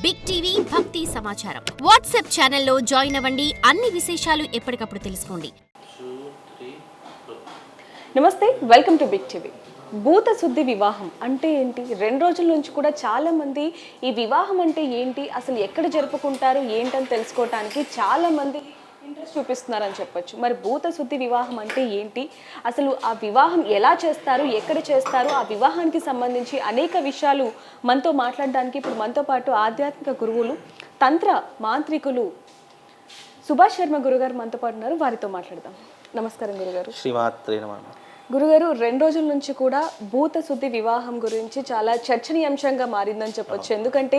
Big TV భక్తి సమాచారం WhatsApp ఛానల్లో జాయిన్ అవ్వండి. అన్ని విశేషాలు ఎప్పటికప్పుడు తెలుసుకోండి. నమస్తే, వెల్కమ్ టు బిగ్ టీవీ. భూత శుద్ధి వివాహం అంటే ఏంటి? 2 రోజుల నుంచి కూడా చాలా మంది ఈ వివాహం అంటే ఏంటి, అసలు ఎక్కడ జరుపుకుంటారు ఏంటని తెలుసుకోవటానికి చాలా మంది ఇంట్రెస్ట్ చూపిస్తున్నారని చెప్పొచ్చు. మరి భూత శుద్ధి వివాహం అంటే ఏంటి, అసలు ఆ వివాహం ఎలా చేస్తారు, ఎక్కడ చేస్తారు, ఆ వివాహానికి సంబంధించి అనేక విషయాలు మనతో మాట్లాడడానికి ఇప్పుడు మనతో పాటు ఆధ్యాత్మిక గురువులు, తంత్ర మాంత్రికులు సుభాష్ శర్మ గురుగారు మనతో పాటు ఉన్నారు. వారితో మాట్లాడదాం. నమస్కారం గురుగారు. శ్రీమాత్రే నమః. గురుగారు, 2 రోజుల నుంచి కూడా భూత శుద్ధి వివాహం గురించి చాలా చర్చనీయాంశంగా మారిందని చెప్పొచ్చు. ఎందుకంటే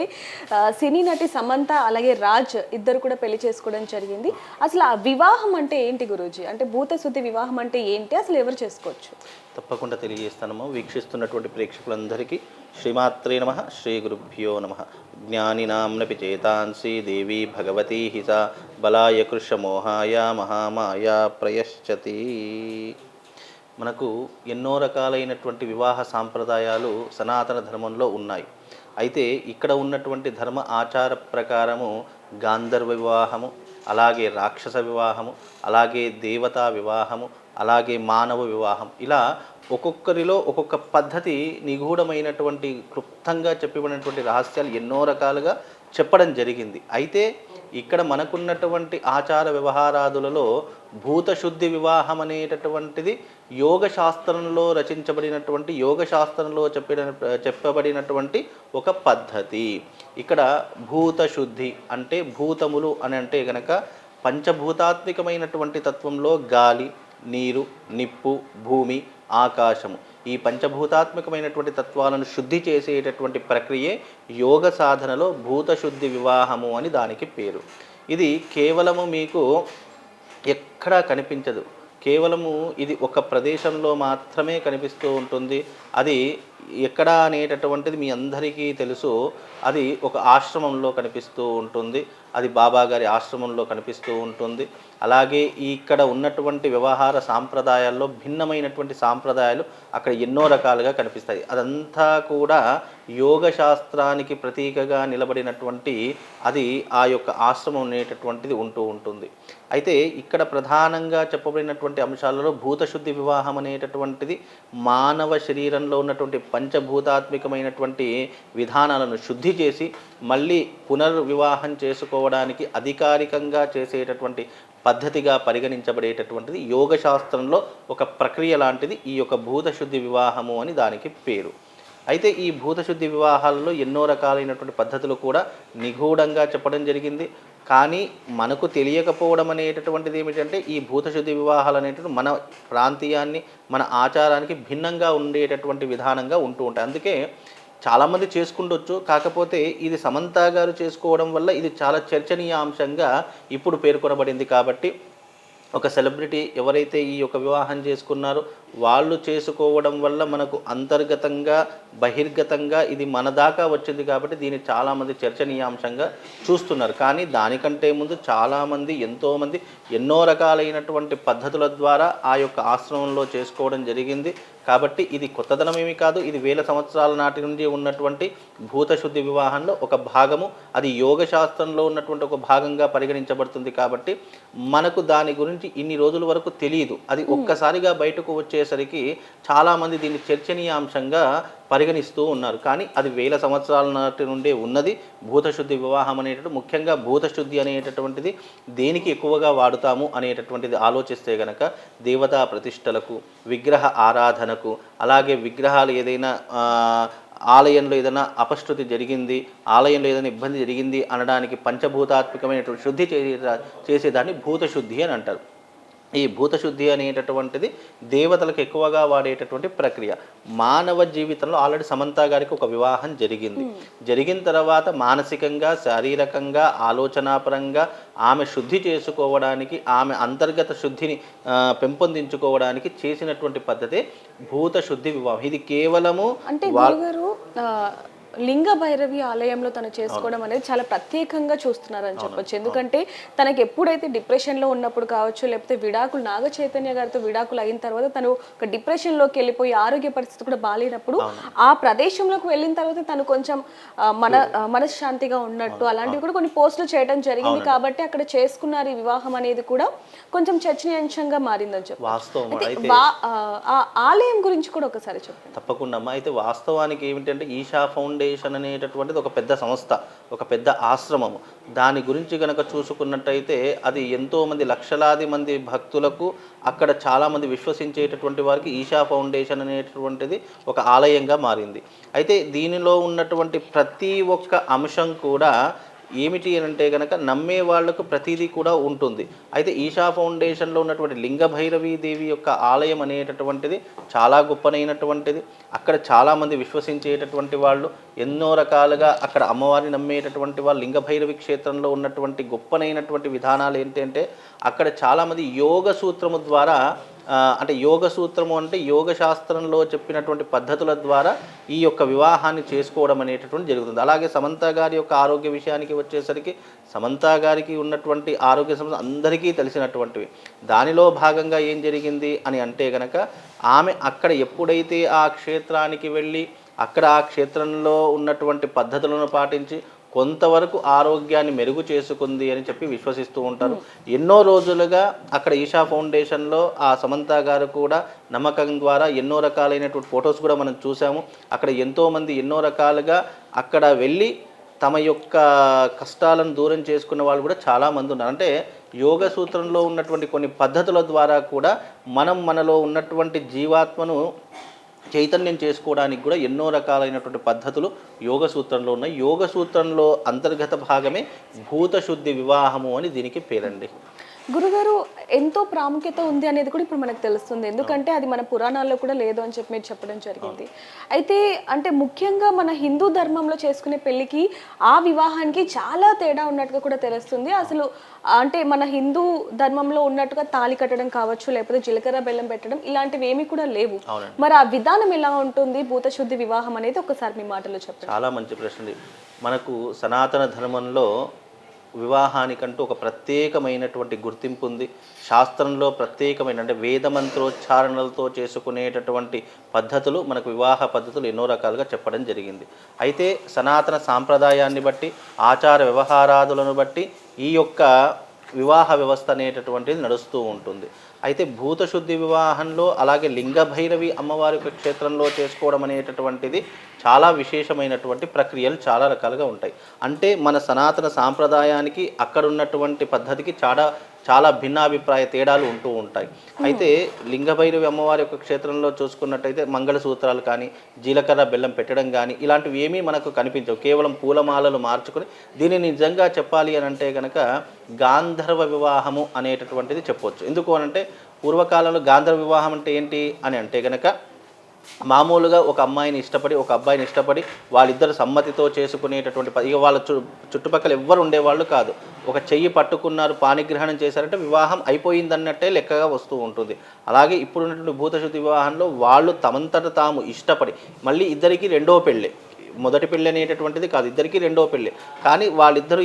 సినీ నటి సమంత అలాగే రాజ్ ఇద్దరు కూడా పెళ్లి చేసుకోవడం జరిగింది. అసలు ఆ వివాహం అంటే ఏంటి గురూజీ? అంటే భూత శుద్ధి వివాహం అంటే ఏంటి, అసలు ఎవరు చేసుకోవచ్చు? తప్పకుండా తెలియజేస్తానమ్మా. వీక్షిస్తున్నటువంటి ప్రేక్షకులందరికీ శ్రీమాత్రే నమః, శ్రీ గురుభ్యో నమః. జ్ఞానినాంనపి చేతాంసి దేవి భగవతీ హిస బలాయ కృషమోహాయ మహామాయ ప్రయశ్చతి. మనకు ఎన్నో రకాలైనటువంటి వివాహ సాంప్రదాయాలు సనాతన ధర్మంలో ఉన్నాయి. అయితే ఇక్కడ ఉన్నటువంటి ధర్మ ఆచార ప్రకారము గాంధర్వ వివాహము, అలాగే రాక్షస వివాహము, అలాగే దేవతా వివాహము, అలాగే మానవ వివాహం, ఇలా ఒక్కొక్కరిలో ఒక్కొక్క పద్ధతి నిగూఢమైనటువంటి క్లుప్తంగా చెప్పబడినటువంటి రహస్యాలు ఎన్నో రకాలుగా చెప్పడం జరిగింది. అయితే ఇక్కడ మనకున్నటువంటి ఆచార వ్యవహారాదులలో భూతశుద్ధి వివాహం అనేటటువంటిది యోగ శాస్త్రంలో రచించబడినటువంటి, యోగ శాస్త్రంలో చెప్పబడినటువంటి ఒక పద్ధతి. ఇక్కడ భూతశుద్ధి అంటే భూతములు అని అంటే గనక పంచభూతాత్మికమైనటువంటి తత్వంలో గాలి, నీరు, నిప్పు, భూమి, ఆకాశము, ఈ పంచభూతాత్మకమైనటువంటి తత్వాలను శుద్ధి చేసేటటువంటి ప్రక్రియే యోగ సాధనలో భూతశుద్ధి వివాహము అని దానికి పేరు. ఇది కేవలము మీకు ఎక్కడా కనిపించదు. కేవలము ఇది ఒక ప్రదేశంలో మాత్రమే కనిపిస్తూ ఉంటుంది. అది ఎక్కడ అనేటటువంటిది మీ అందరికీ తెలుసు. అది ఒక ఆశ్రమంలో కనిపిస్తూ ఉంటుంది. అది బాబా గారి ఆశ్రమంలో కనిపిస్తూ ఉంటుంది. అలాగే ఇక్కడ ఉన్నటువంటి వ్యవహార సాంప్రదాయాల్లో భిన్నమైనటువంటి సాంప్రదాయాలు అక్కడ ఎన్నో రకాలుగా కనిపిస్తాయి. అదంతా కూడా యోగ శాస్త్రానికి ప్రతీకగా నిలబడినటువంటి అది ఆ యొక్క ఆశ్రమం అనేటటువంటిది ఉంటూ ఉంటుంది. అయితే ఇక్కడ ప్రధానంగా చెప్పబడినటువంటి అంశాలలో భూతశుద్ధి వివాహం అనేటటువంటిది మానవ శరీరంలో ఉన్నటువంటి పంచభూతాత్మికమైనటువంటి విధానాలను శుద్ధి చేసి మళ్ళీ పునర్వివాహం చేసుకోవడానికి అధికారికంగా చేసేటటువంటి పద్ధతిగా పరిగణించబడేటటువంటిది యోగ శాస్త్రంలో ఒక ప్రక్రియ లాంటిది ఈ యొక్క భూతశుద్ధి వివాహము అని దానికి పేరు. అయితే ఈ భూతశుద్ధి వివాహాలలో ఎన్నో రకాలైనటువంటి పద్ధతులు కూడా నిగూఢంగా చెప్పడం జరిగింది. కానీ మనకు తెలియకపోవడం అనేటటువంటిది ఏమిటంటే ఈ భూతశుద్ధి వివాహాలు అనేటువంటి మన ప్రాంతీయాన్ని, మన ఆచారానికి భిన్నంగా ఉండేటటువంటి విధానంగా ఉంటూ ఉంటాయి. అందుకే చాలామంది చేసుకుండొచ్చు. కాకపోతే ఇది సమంత గారు చేసుకోవడం వల్ల ఇది చాలా చర్చనీయాంశంగా ఇప్పుడు పేర్కొనబడింది. కాబట్టి ఒక సెలబ్రిటీ ఎవరైతే ఈ యొక్క వివాహం చేసుకున్నారో వాళ్ళు చేసుకోవడం వల్ల మనకు అంతర్గతంగా బహిర్గతంగా ఇది మన దాకా వచ్చింది. కాబట్టి దీన్ని చాలామంది చర్చనీయాంశంగా చూస్తున్నారు. కానీ దానికంటే ముందు చాలామంది ఎంతోమంది ఎన్నో రకాలైనటువంటి పద్ధతుల ద్వారా ఆ యొక్క ఆశ్రమంలో చేసుకోవడం జరిగింది. కాబట్టి ఇది కొత్తదనమేమీ కాదు. ఇది వేల సంవత్సరాల నాటి నుండి ఉన్నటువంటి భూతశుద్ధి వివాహంలో ఒక భాగము. అది యోగ శాస్త్రంలో ఉన్నటువంటి ఒక భాగంగా పరిగణించబడుతుంది. కాబట్టి మనకు దాని గురించి ఇన్ని రోజుల వరకు తెలియదు. అది ఒక్కసారిగా బయటకు వచ్చేసరికి చాలామంది దీన్ని చర్చనీయాంశంగా పరిగణిస్తూ ఉన్నారు. కానీ అది వేల సంవత్సరాల నాటి నుండే ఉన్నది భూతశుద్ధి వివాహం అనేటటువంటి. ముఖ్యంగా భూతశుద్ధి అనేటటువంటిది దేనికి ఎక్కువగా వాడుతాము అనేటటువంటిది ఆలోచిస్తే గనక దేవతా ప్రతిష్టలకు, విగ్రహ ఆరాధనకు, అలాగే విగ్రహాలు ఏదైనా ఆలయంలో ఏదైనా అపశృతి జరిగింది, ఆలయంలో ఏదైనా ఇబ్బంది జరిగింది అనడానికి పంచభూతాత్మకమైనటువంటి శుద్ధి చేసేదాన్ని భూతశుద్ధి అని అంటారు. ఈ భూతశుద్ధి అనేటటువంటిది దేవతలకు ఎక్కువగా వాడేటటువంటి ప్రక్రియ. మానవ జీవితంలో ఆల్రెడీ సమంత గారికి ఒక వివాహం జరిగిన తర్వాత మానసికంగా, శారీరకంగా, ఆలోచనాపరంగా ఆమె శుద్ధి చేసుకోవడానికి, ఆమె అంతర్గత శుద్ధిని పెంపొందించుకోవడానికి చేసినటువంటి పద్ధతే భూతశుద్ధి వివాహం. ఇది కేవలము అంటే లింగ భైరవి ఆలయంలో తను చేసుకోవడం అనేది చాలా ప్రత్యేకంగా చూస్తున్నారని చెప్పొచ్చు. ఎందుకంటే తనకి ఎప్పుడైతే డిప్రెషన్లో ఉన్నప్పుడు కావచ్చు, లేకపోతే విడాకులు నాగ చైతన్య గారితో విడాకులు అయిన తర్వాత తను ఒక డిప్రెషన్లోకి వెళ్ళిపోయి ఆరోగ్య పరిస్థితి కూడా బాగాలేనప్పుడు ఆ ప్రదేశంలోకి వెళ్ళిన తర్వాత తను కొంచెం మనశ్శాంతిగా ఉన్నట్టు అలాంటివి కూడా కొన్ని పోస్టులు చేయడం జరిగింది. కాబట్టి అక్కడ చేసుకున్నారు ఈ వివాహం అనేది కూడా కొంచెం చర్చనీయాంశంగా మారిందని చెప్పి. ఆ ఆలయం గురించి కూడా ఒకసారి చెప్పండి. తప్పకుండా అమ్మా. అయితే వాస్తవానికి ఏమిటంటే ఈషా ఫౌండేషన్ అనేటటువంటిది ఒక పెద్ద సంస్థ, ఒక పెద్ద ఆశ్రమము. దాని గురించి కనుక చూసుకున్నట్టయితే అది ఎంతోమంది లక్షలాది మంది భక్తులకు అక్కడ చాలామంది విశ్వసించేటటువంటి వారికి ఈషా ఫౌండేషన్ అనేటటువంటిది ఒక ఆలయంగా మారింది. అయితే దీనిలో ఉన్నటువంటి ప్రతి ఒక్క అంశం కూడా ఏమిటి అని అంటే కనుక నమ్మే వాళ్లకు ప్రతిదీ కూడా ఉంటుంది. అయితే ఈషా ఫౌండేషన్లో ఉన్నటువంటి లింగ భైరవీ దేవి యొక్క ఆలయం అనేటటువంటిది చాలా గొప్పనైనటువంటిది. అక్కడ చాలామంది విశ్వసించేటటువంటి వాళ్ళు ఎన్నో రకాలుగా అక్కడ అమ్మవారిని నమ్మేటటువంటి వాళ్ళు లింగ భైరవి క్షేత్రంలో ఉన్నటువంటి గొప్పనైనటువంటి విధానాలు ఏంటంటే అక్కడ చాలామంది యోగ సూత్రము ద్వారా అంటే యోగ సూత్రము అంటే యోగ శాస్త్రంలో చెప్పినటువంటి పద్ధతుల ద్వారా ఈ యొక్క వివాహాన్ని చేసుకోవడం అనేటటువంటి జరుగుతుంది. అలాగే సమంత గారి యొక్క ఆరోగ్య విషయానికి వచ్చేసరికి సమంత గారికి ఉన్నటువంటి ఆరోగ్య సమస్య అందరికీ తెలిసినటువంటివి. దానిలో భాగంగా ఏం జరిగింది అని అంటే కనుక ఆమె అక్కడ ఎప్పుడైతే ఆ క్షేత్రానికి వెళ్ళి అక్కడ ఆ క్షేత్రంలో ఉన్నటువంటి పద్ధతులను పాటించి కొంతవరకు ఆరోగ్యాన్ని మెరుగు చేసుకుంది అని చెప్పి విశ్వసిస్తూ ఉంటారు. ఎన్నో రోజులుగా అక్కడ ఈషా ఫౌండేషన్లో ఆ సమంత గారు కూడా నమ్మకం ద్వారా ఎన్నో రకాలైనటువంటి ఫొటోస్ కూడా మనం చూసాము. అక్కడ ఎంతోమంది ఎన్నో రకాలుగా అక్కడ వెళ్ళి తమ యొక్క కష్టాలను దూరం చేసుకున్న వాళ్ళు కూడా చాలామంది ఉన్నారు. అంటే యోగ సూత్రంలో ఉన్నటువంటి కొన్ని పద్ధతుల ద్వారా కూడా మనలో ఉన్నటువంటి జీవాత్మను చైతన్యం చేసుకోవడానికి కూడా ఎన్నో రకాలైనటువంటి పద్ధతులు యోగ సూత్రంలో ఉన్నాయి. యోగ సూత్రంలో అంతర్గత భాగమే భూతశుద్ధి వివాహము అని దీనికి పేరండి. గురుగారు, ఎంతో ప్రాముఖ్యత ఉంది అనేది కూడా ఇప్పుడు మనకు తెలుస్తుంది. ఎందుకంటే అది మన పురాణాల్లో కూడా లేదు అని చెప్పి మీరు చెప్పడం జరిగింది. అయితే అంటే ముఖ్యంగా మన హిందూ ధర్మంలో చేసుకునే పెళ్ళికి ఆ వివాహానికి చాలా తేడా ఉన్నట్టుగా కూడా తెలుస్తుంది. అసలు అంటే మన హిందూ ధర్మంలో ఉన్నట్టుగా తాళి కట్టడం కావచ్చు, లేకపోతే జీలకర్ర బెల్లం పెట్టడం ఇలాంటివి ఏమీ కూడా లేవు. మరి ఆ విధానం ఎలా ఉంటుంది భూతశుద్ధి వివాహం అనేది ఒకసారి మీ మాటలో చెప్పండి. చాలా మంచి ప్రశ్న. మనకు సనాతన ధర్మంలో వివాహానికంటూ ఒక ప్రత్యేకమైనటువంటి గుర్తింపు ఉంది. శాస్త్రంలో ప్రత్యేకమైన అంటే వేద మంత్రోచ్చారణలతో చేసుకునేటటువంటి పద్ధతులు మనకు వివాహ పద్ధతులు ఎన్నో రకాలుగా చెప్పడం జరిగింది. అయితే సనాతన సాంప్రదాయాన్ని బట్టి ఆచార వ్యవహారాదులను బట్టి ఈ యొక్క వివాహ వ్యవస్థ అనేటటువంటిది నడుస్తూ ఉంటుంది. అయితే భూతశుద్ధి వివాహంలో అలాగే లింగ భైరవి అమ్మవారి క్షేత్రంలో చేసుకోవడం అనేటటువంటిది చాలా విశేషమైనటువంటి ప్రక్రియలు చాలా రకాలుగా ఉంటాయి. అంటే మన సనాతన సాంప్రదాయానికి అక్కడ ఉన్నటువంటి పద్ధతికి చాలా భిన్నాభిప్రాయ తేడాలు ఉంటూ ఉంటాయి. అయితే లింగభైరవి అమ్మవారి యొక్క క్షేత్రంలో చూసుకున్నట్టయితే మంగళసూత్రాలు కానీ జీలకర్ర బెల్లం పెట్టడం కానీ ఇలాంటివి ఏమీ మనకు కనిపించవు. కేవలం పూలమాలలు మార్చుకొని దీనిని నిజంగా చెప్పాలి అని అంటే కనుక గాంధర్వ వివాహము అనేటటువంటిది చెప్పవచ్చు. ఎందుకు అనంటే పూర్వకాలంలో గాంధర్వ వివాహం అంటే ఏంటి అని అంటే కనుక మామూలుగా ఒక అమ్మాయిని ఇష్టపడి ఒక అబ్బాయిని ఇష్టపడి వాళ్ళిద్దరు సమ్మతితో చేసుకునేటటువంటి ఇక వాళ్ళ చుట్టుపక్కల ఎవ్వరు ఉండేవాళ్ళు కాదు. ఒక చెయ్యి పట్టుకున్నారు, పాణిగ్రహణం చేశారంటే వివాహం అయిపోయిందన్నట్టే లెక్కగా వస్తూ ఉంటుంది. అలాగే ఇప్పుడు ఉన్నటువంటి భూతశుద్ధి వివాహంలో వాళ్ళు తమంతట తాము ఇష్టపడి మళ్ళీ ఇద్దరికి రెండో పెళ్ళి, మొదటి పెళ్ళి అనేటటువంటిది కాదు, ఇద్దరికి రెండో పెళ్ళి, కానీ వాళ్ళిద్దరూ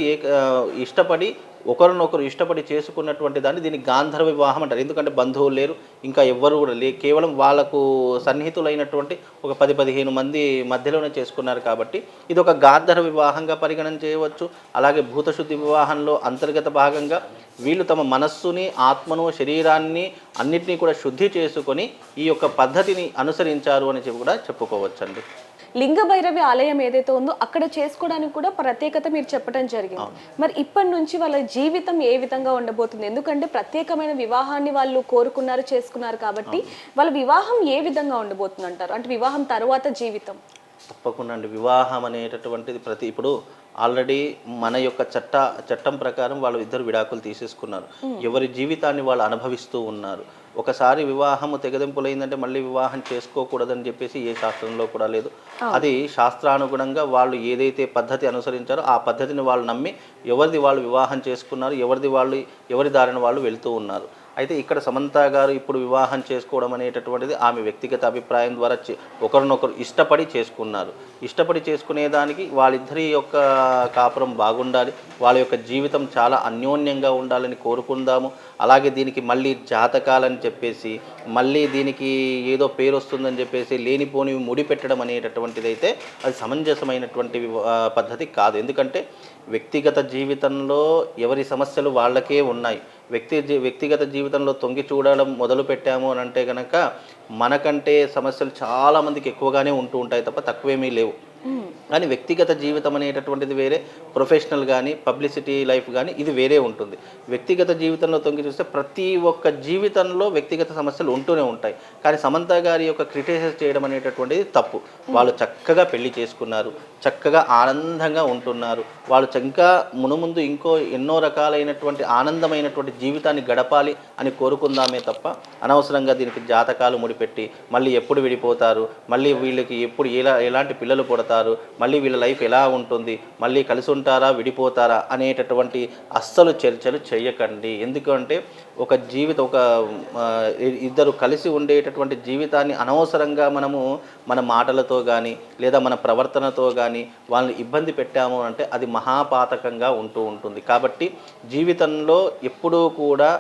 ఇష్టపడి ఒకరినొకరు ఇష్టపడి చేసుకున్నటువంటి దీన్ని గాంధర్వ వివాహం అంటారు. ఎందుకంటే బంధువులు లేరు, ఇంకా ఎవ్వరు కూడా కేవలం వాళ్ళకు సన్నిహితులైనటువంటి ఒక 10-15 మంది మధ్యలోనే చేసుకున్నారు కాబట్టి ఇది ఒక గాంధర్వ వివాహంగా పరిగణన చేయవచ్చు. అలాగే భూతశుద్ధి వివాహంలో అంతర్గత భాగంగా వీళ్ళు తమ మనస్సుని, ఆత్మను, శరీరాన్ని అన్నిటినీ కూడా శుద్ధి చేసుకొని ఈ యొక్క పద్ధతిని అనుసరించారు అని చెప్పి కూడా చెప్పుకోవచ్చండి. లింగ భైరవి ఆలయం ఏదైతే ఉందో అక్కడ చేసుకోవడానికి కూడా ప్రత్యేకత మీరు చెప్పడం జరిగింది. మరి ఇప్పటి నుంచి వాళ్ళ జీవితం ఏ విధంగా ఉండబోతుంది? ఎందుకంటే ప్రత్యేకమైన వివాహాన్ని వాళ్ళు కోరుకున్నారు, చేసుకున్నారు కాబట్టి వాళ్ళ వివాహం ఏ విధంగా ఉండబోతుంది అంటారు? అంటే వివాహం తర్వాత జీవితం. తప్పకుండా అండి. వివాహం అనేటటువంటిది ఇప్పుడు ఆల్రెడీ మన యొక్క చట్టం ప్రకారం వాళ్ళు ఇద్దరు విడాకులు తీసేసుకున్నారు. ఎవరి జీవితాన్ని వాళ్ళు అనుభవిస్తూ ఉన్నారు. ఒకసారి వివాహము తెగదెంపులైందంటే మళ్ళీ వివాహం చేసుకోకూడదని చెప్పేసి ఏ శాస్త్రంలో కూడా లేదు. అది శాస్త్రానుగుణంగా వాళ్ళు ఏదైతే పద్ధతి అనుసరించారో ఆ పద్ధతిని వాళ్ళు నమ్మి ఎవరిది వాళ్ళు వివాహం చేసుకున్నారు, ఎవరి దారిని వాళ్ళు వెళ్తూ ఉన్నారు. అయితే ఇక్కడ సమంత గారు ఇప్పుడు వివాహం చేసుకోవడం అనేటటువంటిది ఆమె వ్యక్తిగత అభిప్రాయం ద్వారా ఒకరినొకరు ఇష్టపడి చేసుకున్నారు. ఇష్టపడి చేసుకునేదానికి వాళ్ళిద్దరి యొక్క కాపురం బాగుండాలి, వాళ్ళ యొక్క జీవితం చాలా అన్యోన్యంగా ఉండాలని కోరుకుందాము. అలాగే దీనికి మళ్ళీ జాతకాలని చెప్పేసి మళ్ళీ దీనికి ఏదో పేరు వస్తుందని చెప్పేసి లేనిపోని ముడి పెట్టడం అనేటటువంటిది అయితే అది సమంజసమైనటువంటి పద్ధతి కాదు. ఎందుకంటే వ్యక్తిగత జీవితంలో ఎవరి సమస్యలు వాళ్ళకే ఉన్నాయి. వ్యక్తిగత జీవితంలో తొంగి చూడడం మొదలు పెట్టాము అని అంటే కనుక మనకంటే సమస్యలు చాలామందికి ఎక్కువగానే ఉంటూ ఉంటాయి తప్ప తక్కువేమీ లేవు. కానీ వ్యక్తిగత జీవితం అనేటటువంటిది వేరే, ప్రొఫెషనల్ కానీ పబ్లిసిటీ లైఫ్ కానీ ఇది వేరే ఉంటుంది. వ్యక్తిగత జీవితంలో తొంగి చూస్తే ప్రతి ఒక్క జీవితంలో వ్యక్తిగత సమస్యలు ఉంటూనే ఉంటాయి. కానీ సమంత గారి యొక్క క్రిటిసైజ్ చేయడం అనేటటువంటిది తప్పు. వాళ్ళు చక్కగా పెళ్లి చేసుకున్నారు, చక్కగా ఆనందంగా ఉంటున్నారు. వాళ్ళు ఇంకా మునుముందు ఇంకో ఎన్నో రకాలైనటువంటి ఆనందమైనటువంటి జీవితాన్ని గడపాలి అని కోరుకుందామే తప్ప అనవసరంగా దీనికి జాతకాలు ముడిపెట్టి మళ్ళీ ఎప్పుడు విడిపోతారు, మళ్ళీ వీళ్ళకి ఎప్పుడు ఎలాంటి పిల్లలు పుడతారు, మళ్ళీ వీళ్ళ లైఫ్ ఎలా ఉంటుంది, మళ్ళీ కలిసి ఉంటారా విడిపోతారా అనేటటువంటి అస్సలు చర్చలు చేయకండి. ఎందుకంటే ఒక ఇద్దరు కలిసి ఉండేటటువంటి జీవితాన్ని అనవసరంగా మనము మన మాటలతో కానీ లేదా మన ప్రవర్తనతో కానీ వాళ్ళని ఇబ్బంది పెట్టాము అంటే అది మహాపాతకంగా ఉంటూ ఉంటుంది. కాబట్టి జీవితంలో ఎప్పుడూ కూడా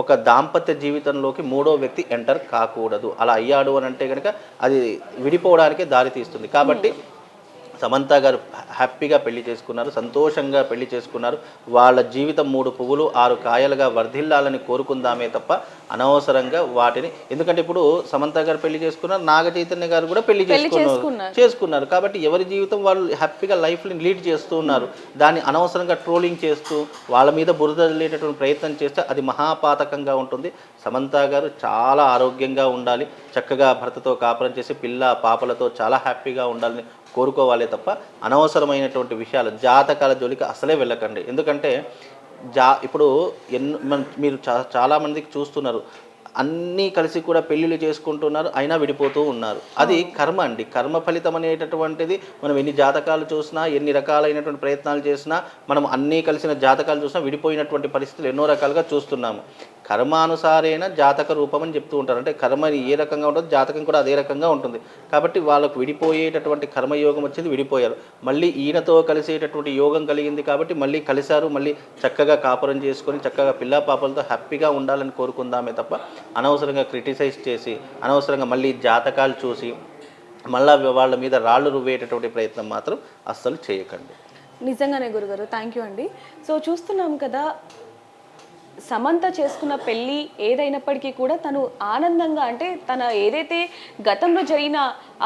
ఒక దాంపత్య జీవితంలోకి మూడో వ్యక్తి ఎంటర్ కాకూడదు. అలా అయ్యాడు అని అంటే కనుక అది విడిపోవడానికే దారి తీస్తుంది. కాబట్టి సమంత గారు హ్యాపీగా పెళ్లి చేసుకున్నారు, సంతోషంగా పెళ్లి చేసుకున్నారు. వాళ్ళ జీవితం 3 పువ్వులు 6 కాయలుగా వర్ధిల్లాలని కోరుకుందామే తప్ప అనవసరంగా వాటిని, ఎందుకంటే ఇప్పుడు సమంత గారు పెళ్లి చేసుకున్నారు, నాగ చైతన్య గారు కూడా పెళ్లి చేసుకున్నారు. కాబట్టి ఎవరి జీవితం వాళ్ళు హ్యాపీగా లైఫ్ని లీడ్ చేస్తూ ఉన్నారు. దాన్ని అనవసరంగా ట్రోలింగ్ చేస్తూ వాళ్ళ మీద బురద వెళ్ళేటటువంటి ప్రయత్నం చేస్తే అది మహాపాతకంగా ఉంటుంది. సమంత గారు చాలా ఆరోగ్యంగా ఉండాలి, చక్కగా భర్తతో కాపురం చేసి పిల్ల పాపలతో చాలా హ్యాపీగా ఉండాలని కోరుకోవాలే తప్ప అనవసరమైనటువంటి విషయాలు జాతకాల జోలికి అసలే వెళ్ళకండి. ఎందుకంటే ఇప్పుడు మీరు చాలామందికి చూస్తున్నారు, అన్నీ కలిసి కూడా పెళ్ళిళ్ళు చేసుకుంటున్నారు, అయినా విడిపోతూ ఉన్నారు. అది కర్మ అండి. కర్మ ఫలితం అనేటటువంటిది మనం ఎన్ని జాతకాలు చూసినా ఎన్ని రకాలైనటువంటి ప్రయత్నాలు చేసినా మనం అన్నీ కలిసిన జాతకాలు చూసినా విడిపోయినటువంటి పరిస్థితులు ఎన్నో రకాలుగా చూస్తున్నాము. కర్మానుసారేణ జాతక రూపం అని చెప్తూ ఉంటారు. అంటే కర్మ ఏ రకంగా ఉంటుంది జాతకం కూడా అదే రకంగా ఉంటుంది. కాబట్టి వాళ్ళకు విడిపోయేటటువంటి కర్మయోగం వచ్చింది, విడిపోయారు. మళ్ళీ ఈయనతో కలిసేటటువంటి యోగం కలిగింది కాబట్టి మళ్ళీ కలిశారు. మళ్ళీ చక్కగా కాపురం చేసుకొని చక్కగా పిల్ల పాపలతో హ్యాపీగా ఉండాలని కోరుకుందామే తప్ప అనవసరంగా క్రిటిసైజ్ చేసి అనవసరంగా మళ్ళీ జాతకాలు చూసి మళ్ళీ వాళ్ళ మీద రాళ్ళు రువ్వేటటువంటి ప్రయత్నం మాత్రం అస్సలు చేయకండి. నిజంగానే గురుగారు, థ్యాంక్ యూ అండి. సో చూస్తున్నాం కదా, సమంత చేసుకున్న పెళ్ళి ఏదైనప్పటికీ కూడా తను ఆనందంగా, అంటే తన ఏదైతే గతంలో జరిగిన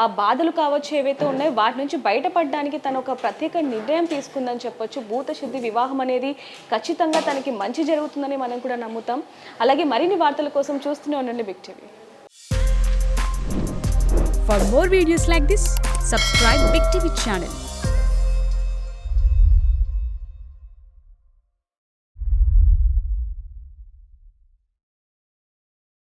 ఆ బాధలు కావచ్చు ఏవైతే ఉన్నాయో వాటి నుంచి బయటపడడానికి తను ఒక ప్రత్యేక నిర్ణయం తీసుకుందని చెప్పొచ్చు. భూతశుద్ధి వివాహం అనేది ఖచ్చితంగా తనకి మంచి జరుగుతుందని మనం కూడా నమ్ముతాం. అలాగే మరిన్ని వార్తల కోసం చూస్తూనే ఉండండి Big TV. For more videos like this, subscribe Big TV channel.